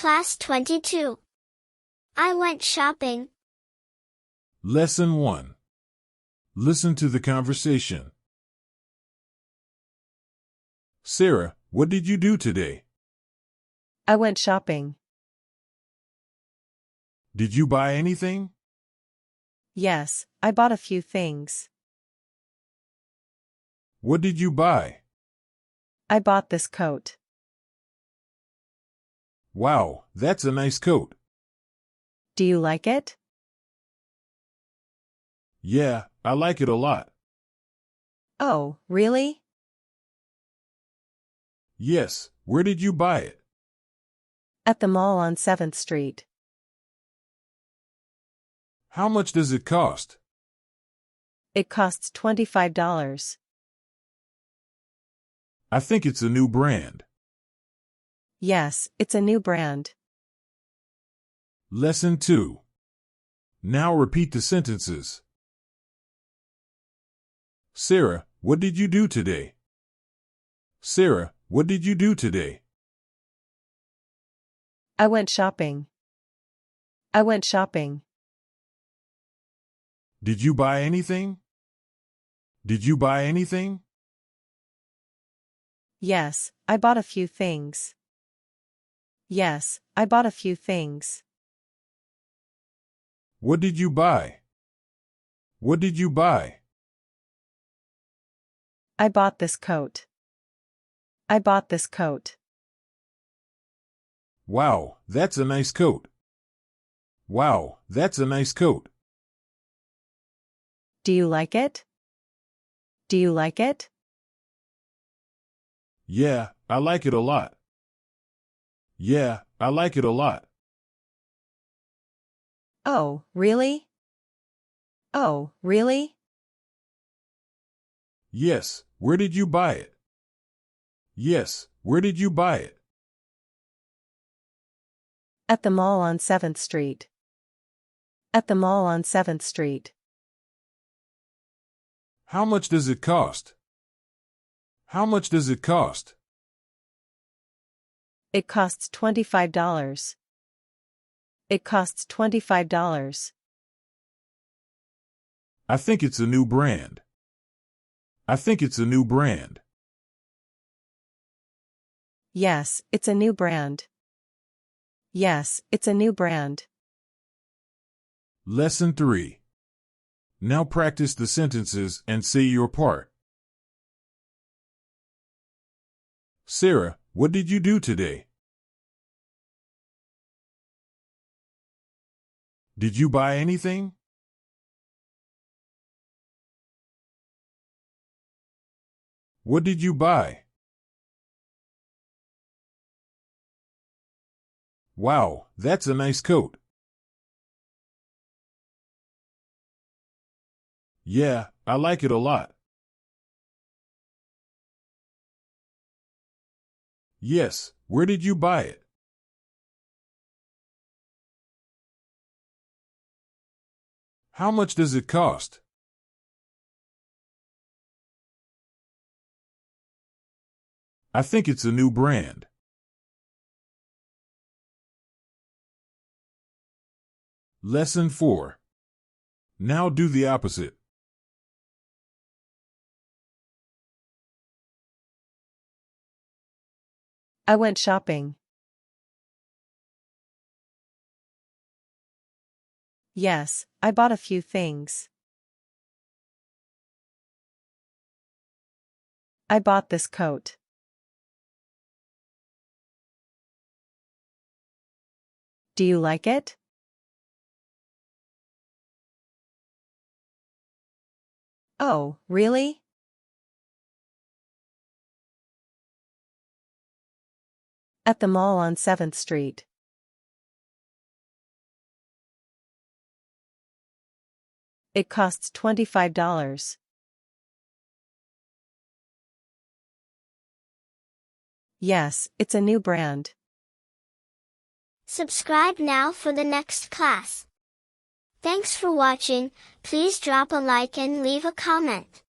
Class 22. I went shopping. Lesson 1. Listen to the conversation. Sarah, what did you do today? I went shopping. Did you buy anything? Yes, I bought a few things. What did you buy? I bought this coat. Wow, that's a nice coat. Do you like it? Yeah, I like it a lot. Oh, really? Yes, where did you buy it? At the mall on 7th Street. How much does it cost? It costs $25. I think it's a new brand. Yes, it's a new brand. Lesson 2. Now repeat the sentences. Sarah, what did you do today? Sarah, what did you do today? I went shopping. I went shopping. Did you buy anything? Did you buy anything? Yes, I bought a few things. Yes, I bought a few things. What did you buy? What did you buy? I bought this coat. I bought this coat. Wow, that's a nice coat. Wow, that's a nice coat. Do you like it? Do you like it? Yeah, I like it a lot. Yeah, I like it a lot. Oh, really? Oh, really? Yes, where did you buy it? Yes, where did you buy it? At the mall on 7th Street. At the mall on 7th Street. How much does it cost? How much does it cost? It costs $25. It costs $25. I think it's a new brand. I think it's a new brand. Yes, it's a new brand. Yes, it's a new brand. Lesson 3. Now practice the sentences and say your part. Sarah, what did you do today? Did you buy anything? What did you buy? Wow, that's a nice coat. Yeah, I like it a lot. Yes, where did you buy it? How much does it cost? I think it's a new brand. Lesson 4. Now do the opposite. I went shopping. Yes, I bought a few things. I bought this coat. Do you like it? Oh, really? At the mall on 7th Street. It costs $25. Yes, it's a new brand. Subscribe now for the next class. Thanks for watching. Please drop a like and leave a comment.